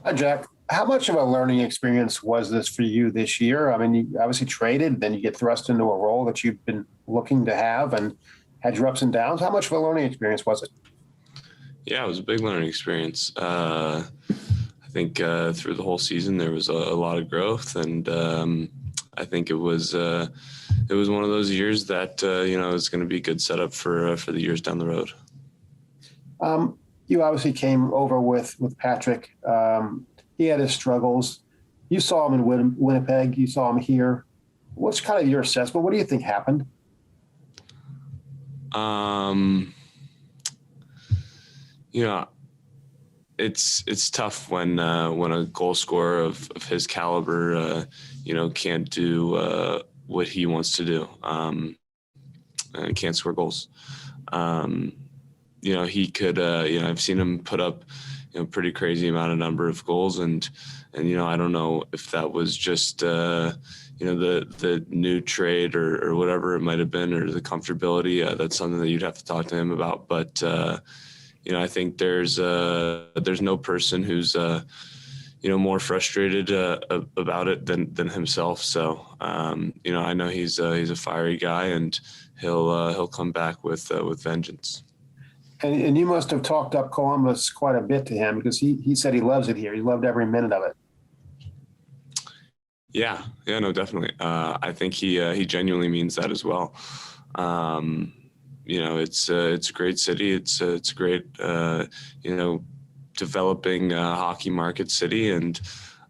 Hi, Jack. How much of a learning experience was this for you this year? I mean, you obviously traded, then you get thrust into a role that you've been looking to have and had your ups and downs. How much of a learning experience was it? Yeah, it was a big learning experience. I think through the whole season there was a lot of growth, and I think it was one of those years that is going to be a good setup for the years down the road. You obviously came over with Patrick. He had his struggles. You saw him in Winnipeg. You saw him here. What's kind of your assessment? What do you think happened? Um, you know, it's tough when a goal scorer of his caliber, can't do what he wants to do, and can't score goals. Um, he could. I've seen him put up, pretty crazy number of goals, and I don't know if that was just the new trade or whatever it might have been, or the comfortability. That's something that you'd have to talk to him about, but. I think there's no person who's more frustrated about it than himself. So I know he's a fiery guy, and he'll come back with vengeance. And you must have talked up Columbus quite a bit to him because he said he loves it here. He loved every minute of it. Yeah, no, definitely. I think he genuinely means that as well. It's a great city. It's a great, developing hockey market city. And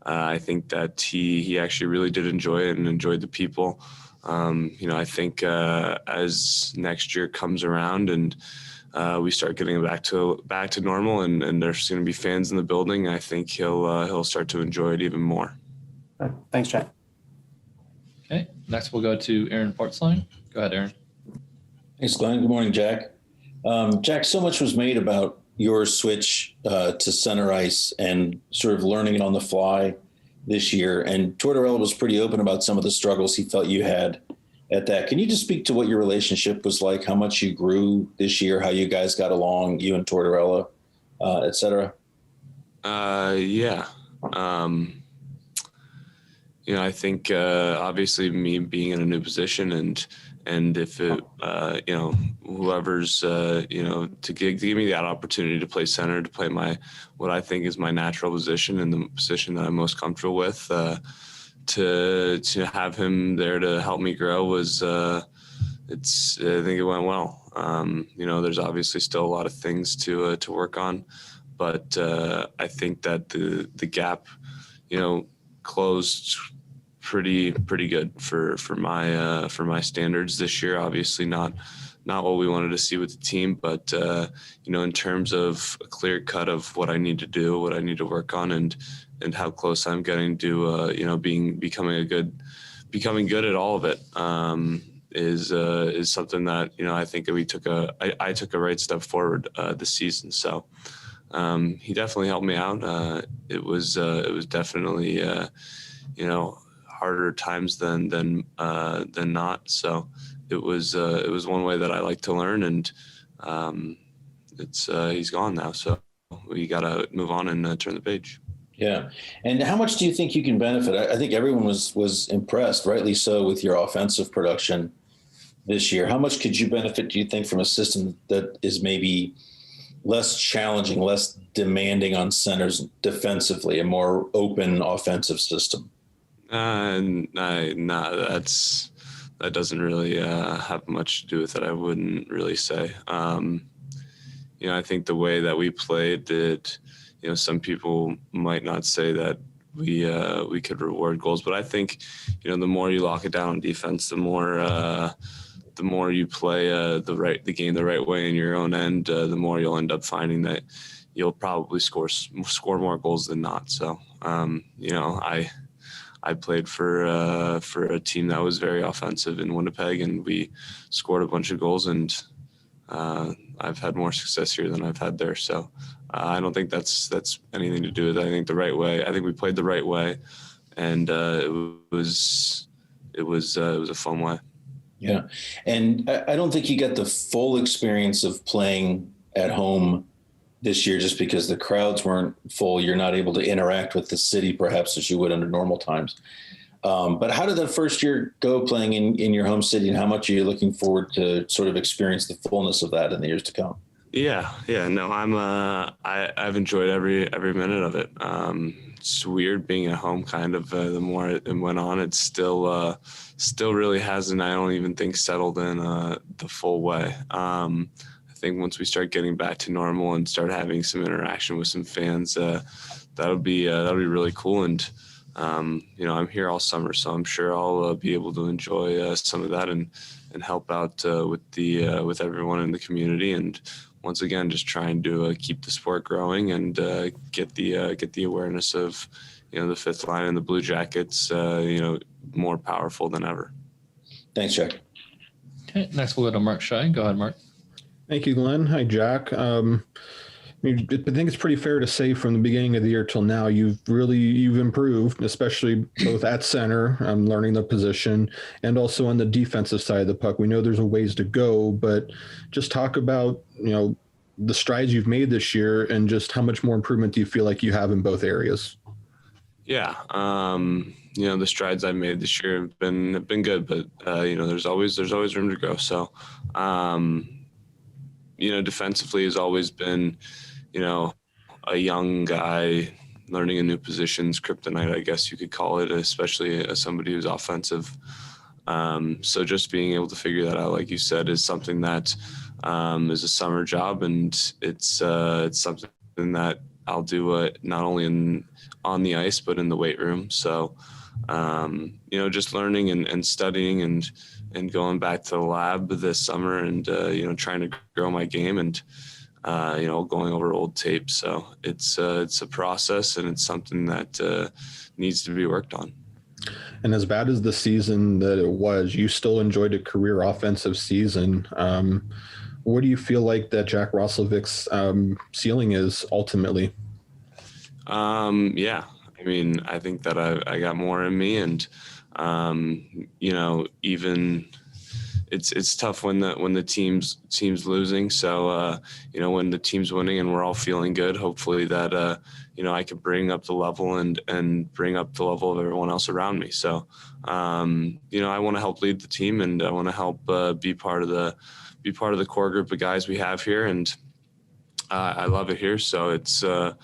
I think that he actually really did enjoy it and enjoyed the people. I think as next year comes around and we start getting back to normal, and there's going to be fans in the building, I think he'll start to enjoy it even more. Thanks, Jack. Okay, next we'll go to Aaron Portzline. Go ahead, Aaron. Thanks, Glenn. Good morning, Jack. Jack, so much was made about your switch to center ice and sort of learning it on the fly this year. And Tortorella was pretty open about some of the struggles he felt you had at that. Can you just speak to what your relationship was like, how much you grew this year, how you guys got along, you and Tortorella, et cetera? Yeah. I think obviously me being in a new position and if it, whoever's, to give me that opportunity to play center, to play what I think is my natural position and the position that I'm most comfortable with, to have him there to help me grow was, I think it went well. There's obviously still a lot of things to work on, but I think that the gap, closed pretty good for my standards this year. Obviously not what we wanted to see with the team, but in terms of a clear cut of what I need to do, what I need to work on, and how close I'm getting to becoming good at all of it, is something that I think that I took a right step forward this season. So he definitely helped me out. It was definitely harder times than not. So it was one way that I like to learn, and he's gone now. So we got to move on and turn the page. Yeah. And how much do you think you can benefit? I think everyone was impressed, rightly so, with your offensive production this year. How much could you benefit, do you think, from a system that is maybe less challenging, less demanding on centers defensively, a more open offensive system? That doesn't really have much to do with it. I wouldn't really say. I think the way that we played it, some people might not say that we could reward goals, but I think, the more you lock it down on defense, the more you play the game the right way in your own end, the more you'll end up finding that you'll probably score more goals than not. So, I played for a team that was very offensive in Winnipeg, and we scored a bunch of goals, and I've had more success here than I've had there. So I don't think that's anything to do with it. I think the right way. I think we played the right way, and it was a fun way. Yeah, and I don't think you got the full experience of playing at home this year just because the crowds weren't full. You're not able to interact with the city perhaps as you would under normal times. But how did that first year go playing in your home city, and how much are you looking forward to sort of experience the fullness of that in the years to come? Yeah, no, I've enjoyed every minute of it. It's weird being at home, kind of. The more it went on, it's still really hasn't, I don't even think, settled in the full way. I think once we start getting back to normal and start having some interaction with some fans, that'll be really cool. And I'm here all summer, so I'm sure I'll be able to enjoy some of that and help out with everyone in the community. And once again, just trying to keep the sport growing and get the awareness of the fifth line and the Blue Jackets more powerful than ever. Thanks, Jack. Okay, next we'll go to Mark Shine. Go ahead, Mark. Thank you, Glenn. Hi, Jack. I think it's pretty fair to say from the beginning of the year till now, you've improved, especially both at center, learning the position, and also on the defensive side of the puck. We know there's a ways to go, but just talk about, the strides you've made this year and just how much more improvement do you feel like you have in both areas? Yeah. The strides I've made this year have been good, but there's always room to grow. So, defensively has always been, a young guy learning a new position's kryptonite, I guess you could call it, especially as somebody who's offensive. So just being able to figure that out, like you said, is something that is a summer job, and it's something that I'll do not only on the ice but in the weight room. So just learning and studying and going back to the lab this summer and trying to grow my game and going over old tape. So it's a process, and it's something that needs to be worked on. And as bad as the season that it was, you still enjoyed a career offensive season. What do you feel like that Jack Roslovic's ceiling is ultimately? Yeah, I think that I got more in me, and even it's tough when the team's losing. So when the team's winning and we're all feeling good, hopefully that I could bring up the level and bring up the level of everyone else around me. So I want to help lead the team, and I want to help be part of the core group of guys we have here, and I love it here. So it's going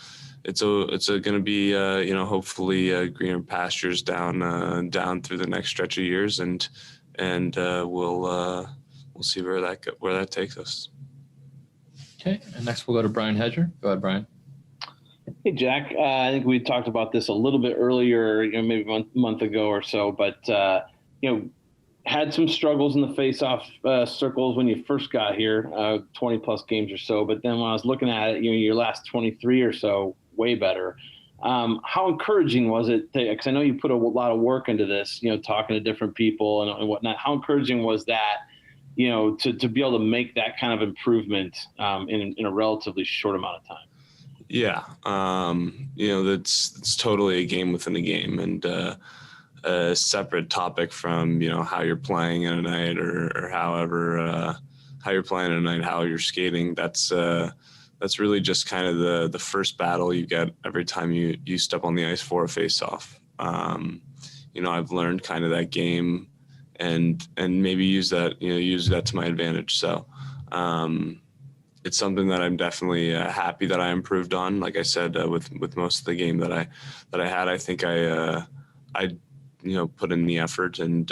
to be hopefully greener pastures down through the next stretch of years, and we'll see where that takes us. Okay, and next we'll go to Brian Hedger. Go ahead, Brian. Hey, Jack. I think we talked about this a little bit earlier, maybe a month ago or so, but had some struggles in the face-off circles when you first got here, 20 plus games or so. But then when I was looking at it, your last 23 or so, way better. How encouraging was it? Because I know you put a lot of work into this, talking to different people and whatnot. How encouraging was that, to be able to make that kind of improvement in a relatively short amount of time? Yeah. That's totally a game within a game, and a separate topic from, how you're playing in a night or however, how you're playing in a night, how you're skating. That's really just kind of the first battle you get every time you step on the ice for a face-off. I've learned kind of that game and maybe use that to my advantage. So it's something that I'm definitely happy that I improved on. Like I said, with most of the game that I had, I think I put in the effort and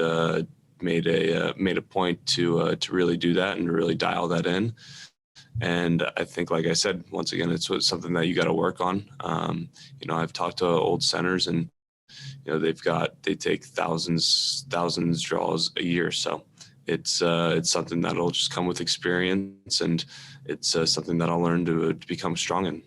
made a point to really do that and to really dial that in. And I think, like I said, once again, it's something that you got to work on. I've talked to old centers, and they take thousands draws a year. So it's something that'll just come with experience, and it's something that I'll learn to become strong in.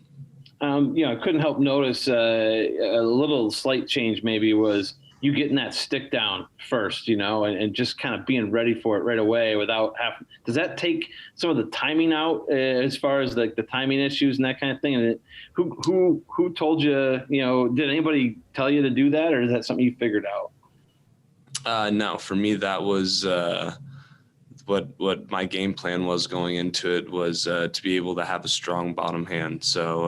I couldn't help notice a little slight change maybe was you getting that stick down first, and just kind of being ready for it right away without having. Does that take some of the timing out as far as like the timing issues and that kind of thing? And who told you? Did anybody tell you to do that, or is that something you figured out? No, for me that was what my game plan was going into it was to be able to have a strong bottom hand. So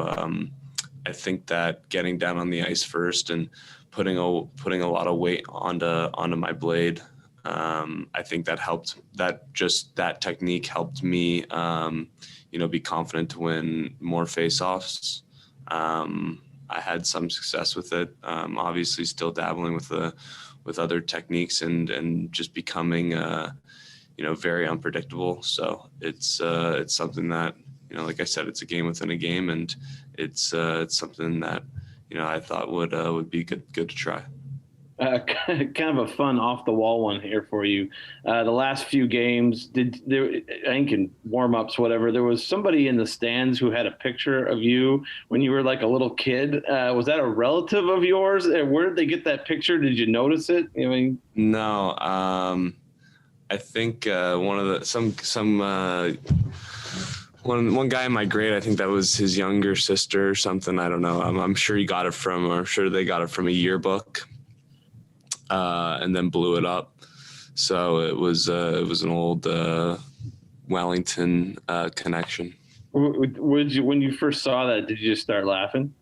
I think that getting down on the ice first and putting a lot of weight onto my blade, I think that helped. That technique helped me, be confident to win more faceoffs. I had some success with it. Obviously, still dabbling with other techniques and just becoming very unpredictable. So it's something that, like I said, it's a game within a game, and it's something that I thought would be good to try. Kind of a fun off the wall one here for you. The last few games, I think in warm ups, whatever, there was somebody in the stands who had a picture of you when you were like a little kid. Was that a relative of yours? Where did they get that picture? Did you notice it? I mean, no. I think one guy in my grade, I think that was his younger sister or something. I don't know. I'm sure he got it from, or I'm sure they got it from a yearbook. And then blew it up. So it was an old Wellington connection. When you first saw that, did you just start laughing?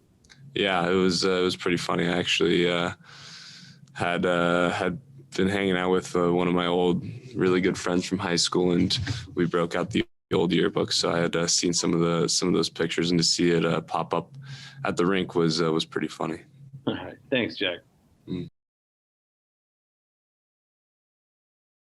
Yeah, it was pretty funny. I actually had been hanging out with one of my old really good friends from high school, and we broke out the old yearbook. So I had seen some of those pictures, and to see it pop up at the rink was pretty funny. All right, thanks, Jack. Mm.